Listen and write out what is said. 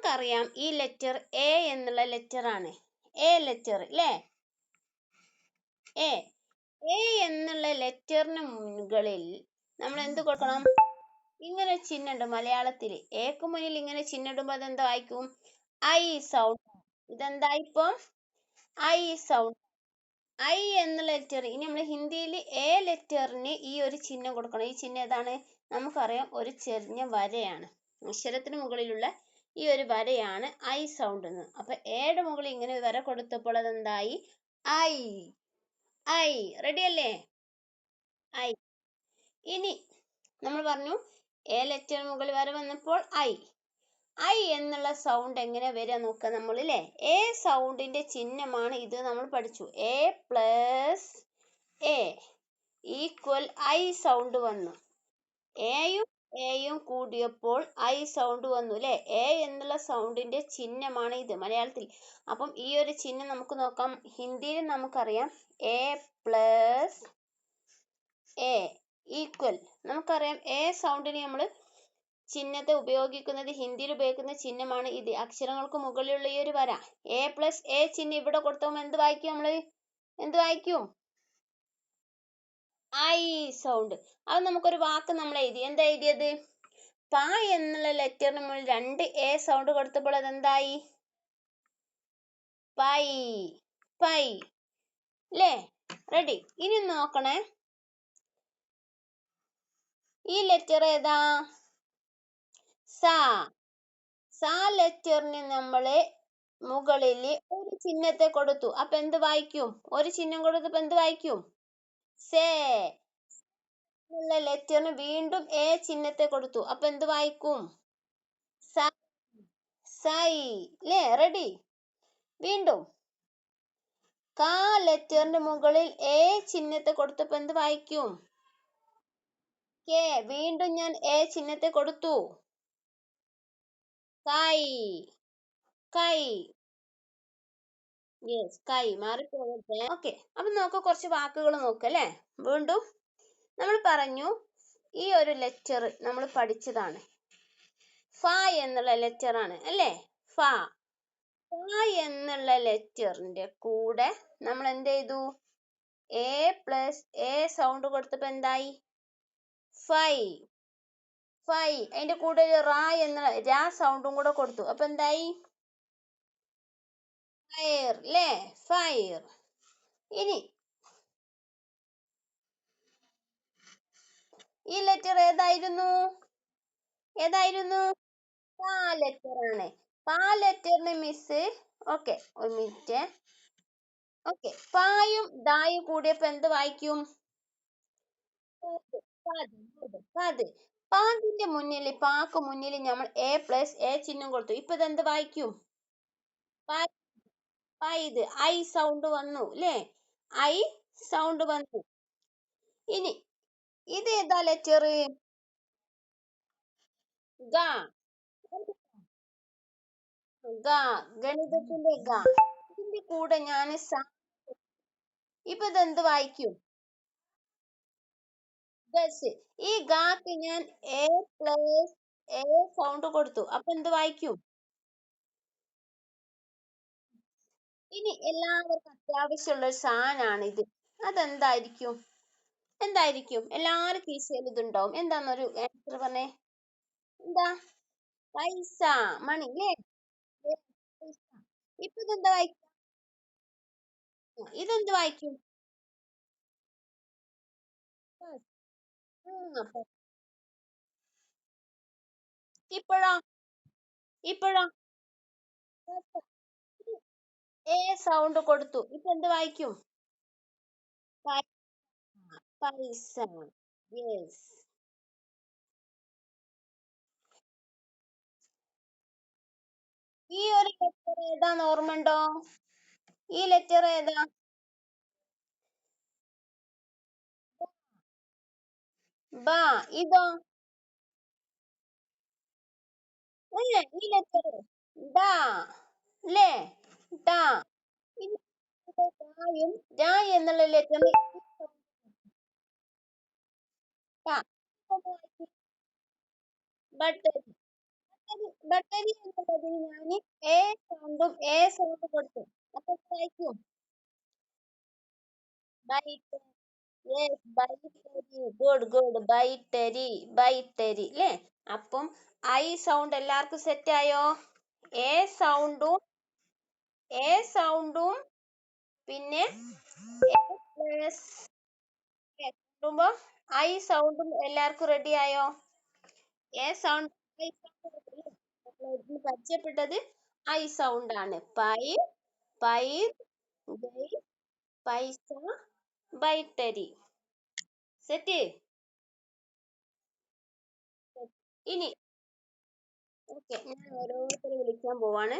നമുക്കറിയാം ഈ letter A എന്നുള്ള ലെറ്റർ ആണ്. എ ലെറ്റർ അല്ലേ? എ എ എന്നുള്ള ലെറ്ററിന് മുകളിൽ നമ്മൾ എന്ത് കൊടുക്കണം? ഇങ്ങനെ ചിഹ്നം ഉണ്ട് മലയാളത്തിൽ. എക്ക് മുന്നിൽ ഇങ്ങനെ ചിഹ്നം ഇടുമ്പോൾ അതെന്താ വായിക്കും? I sound. ഇതെന്തായിപ്പം? I sound. ഐ എന്നുള്ള ലെറ്റർ. ഇനി നമ്മൾ ഹിന്ദിയിൽ എ ലെറ്ററിന് ഈ ഒരു ചിഹ്നം കൊടുക്കണം. ഈ ചിഹ്നം ഏതാണ്? നമുക്കറിയാം, ഒരു ചെറിയ വരയാണ്. അക്ഷരത്തിന് മുകളിലുള്ള ഈ ഒരു വരയാണ് ഐ സൗണ്ട് എന്ന്. അപ്പൊ എയുടെ മുകളിൽ ഇങ്ങനെ ഒരു വര കൊടുത്തപ്പോൾ അതെന്തായി? ഐ. ഐ. റെഡി അല്ലേ? ഐ. ഇനി നമ്മൾ പറഞ്ഞു എ ലെറ്റർ മുകളിൽ വര വന്നപ്പോൾ ഐ. ഐ എന്നുള്ള സൗണ്ട് എങ്ങനെ വരിക നോക്കുക നമ്മൾ അല്ലേ? എ സൗണ്ടിന്റെ ചിഹ്നമാണ് ഇത്, നമ്മൾ പഠിച്ചു. A plus A equal I sound വന്നു. എയും കൂടിയപ്പോൾ ഐ സൗണ്ട് വന്നു അല്ലെ? എ എന്നുള്ള സൗണ്ടിന്റെ ചിഹ്നമാണ് ഇത് മലയാളത്തിൽ. അപ്പം ഈ ഒരു ചിഹ്നം നമുക്ക് നോക്കാം. ഹിന്ദിയിൽ നമുക്കറിയാം എ പ്ലസ് എ ഈക്വൽ. നമുക്കറിയാം എ സൗണ്ടിന് നമ്മൾ ചിഹ്നത്തെ ഉപയോഗിക്കുന്നത്, ഹിന്ദിയിൽ ഉപയോഗിക്കുന്ന ചിഹ്നമാണ് ഇത്. അക്ഷരങ്ങൾക്ക് മുകളിലുള്ള ഈ ഒരു വര എ പ്ലസ് എ ചിഹ്നം ഇവിടെ കൊടുത്താൽ എന്ത് വായിക്കും? നമ്മൾ എന്ത് വായിക്കും? I sound. അത് നമുക്കൊരു വാക്ക് നമ്മൾ എഴുതി. എന്താ എഴുതിയത്? പ എന്നുള്ള ലെറ്ററിന് മുകളിൽ 2 എ സൗണ്ട് കൊടുത്തപ്പോൾ അതെന്തായി? പൈ. പൈ അല്ലേ? റെഡി. ഇനി നോക്കണേ, ഈ ലെറ്റർ ഏതാ? സ. സ ലെറ്ററിന് നമ്മള് മുകളിൽ ഒരു ചിഹ്നത്തെ കൊടുത്തു. അപ്പൊ എന്ത് വായിക്കും? ഒരു ചിഹ്നം കൊടുത്തപ്പോ എന്ത് വായിക്കും? സേ. ഉള്ള ലെറ്ററിന് വീണ്ടും എ ചിഹ്നത്തെ കൊടുത്തു. അപ്പൊ എന്ത് വായിക്കും? സൈ. അല്ലേ? റെഡി. വീണ്ടും ക ലെറ്ററിന്റെ മുകളിൽ എ ചിഹ്നത്തെ കൊടുത്തപ്പോ എന്ത് വായിക്കും? കെ. വീണ്ടും ഞാൻ എ ചിഹ്നത്തെ കൊടുത്തു. കൈ. കൈ. യെസ്, കൈ. മാറിപ്പോകട്ടെ. ഓക്കെ, അപ്പൊ നോക്ക, കുറച്ച് വാക്കുകൾ നോക്കല്ലേ. വീണ്ടും നമ്മൾ പറഞ്ഞു ഈ ഒരു ലെറ്റർ നമ്മൾ പഠിച്ചതാണ്. ഫ എന്നുള്ള ലെറ്റർ ആണ് അല്ലേ? ഫ. എന്നുള്ള ലെറ്ററിന്റെ കൂടെ നമ്മൾ എന്ത് ചെയ്തു? എ പ്ലസ് എ സൗണ്ട് കൊടുത്തപ്പോ എന്തായി? ഫൈ. ഫൈ. അതിന്റെ കൂടെ റാ എന്നുള്ള രാ സൗണ്ടും കൂടെ കൊടുത്തു. അപ്പൊ എന്തായി? ഫയർ അല്ലേ? ഫയർ. ഇനി ഈ ലെറ്റർ ഏതായിരുന്നു? ഏതായിരുന്നു? പാ ലെറ്റർ ആണ്. പാ ലെറ്ററിന് മിസ്, ഓക്കെ ഒരു മിനിറ്റ്. ഓക്കെ, പായും ദായും കൂടിയപ്പോ എന്ത് വായിക്കും? പാതിന്റെ മുന്നിൽ, പാക്ക് മുന്നിൽ നമ്മൾ എ പ്ലസ് എ ചിഹ്നം കൊടുത്തു. ഇപ്പൊ ഇതെന്ത് വായിക്കും? ഇത് ഐ സൗണ്ട് വന്നു അല്ലേ? ഐ സൗണ്ട് വന്നു. ഇനി ഇത് ഏതാ ലെറ്റർ? ഗ. ഗ. ഗണിതത്തിന്റെ ഗ. ഇതിന്റെ കൂടെ ഞാൻ ഇപ്പൊ ഇതെന്ത് വായിക്കും? ബസ്. ഈ ഗാക്ക് ഞാൻ എ പ്ലസ് എ സൗണ്ട് കൊടുത്തു. അപ്പൊ എന്ത് വായിക്കും? ഇനി എല്ലാവർക്കും അത്യാവശ്യമുള്ള ഒരു സാധനമാണ് ഇത്. അതെന്തായിരിക്കും? എന്തായിരിക്കും? എല്ലാരും കീശയിൽ ഇതുണ്ടാവും. എന്താന്നൊരു ആൻസർ പറഞ്ഞേ. എന്താ? പൈസ. മണി അല്ലേ? ഇപ്പൊ ഇതെന്താ വായിക്കും? ഇതെന്ത് വായിക്കും? ഇപ്പോഴോ? ഇപ്പോഴോ? എ സൗണ്ട് കൊടുത്തു. ഇപ്പൊ എന്ത് വായിക്കും? പൈസ. യെസ്. ഈ ഒരു ലെറ്റർ ഏതാന്ന് ഓർമ്മണ്ടോ? ഈ ലെറ്റർ ഏതാ? ബ. ഇതോ? അല്ലേ? ഈ ലെറ്റർ ഡ അല്ലേ? ഡ. ഡ എന്നുള്ള ലെറ്റർ ബട്ട് ബട്ടരി എന്നുള്ളതിന് ഞാൻ എ സൗണ്ട് കൊടുത്തു. അപ്പൊ വായിക്കും. Battery. Yes, battery. Good good. Battery. Battery അല്ലേ? അപ്പം ഐ സൗണ്ട് എല്ലാവർക്കും സെറ്റ് ആയോ? എ സൗണ്ടും എ സൗണ്ടും പിന്നെ പ്ലസ് കൂടുമ്പോ ഐ സൗണ്ടും എല്ലാവർക്കും റെഡി ആയോ? എ സൗണ്ട് ഐ സൗണ്ട് പരിചയപ്പെട്ടത് ഐ സൗണ്ട് ആണ്. പൈ, പൈ, ഗൈ, പൈസ, ബൈറ്റരി. സെറ്റ്. ഇനി ഓക്കെ, ഞാൻ ഓരോരുത്തരെ വിളിക്കാൻ പോവാണ്.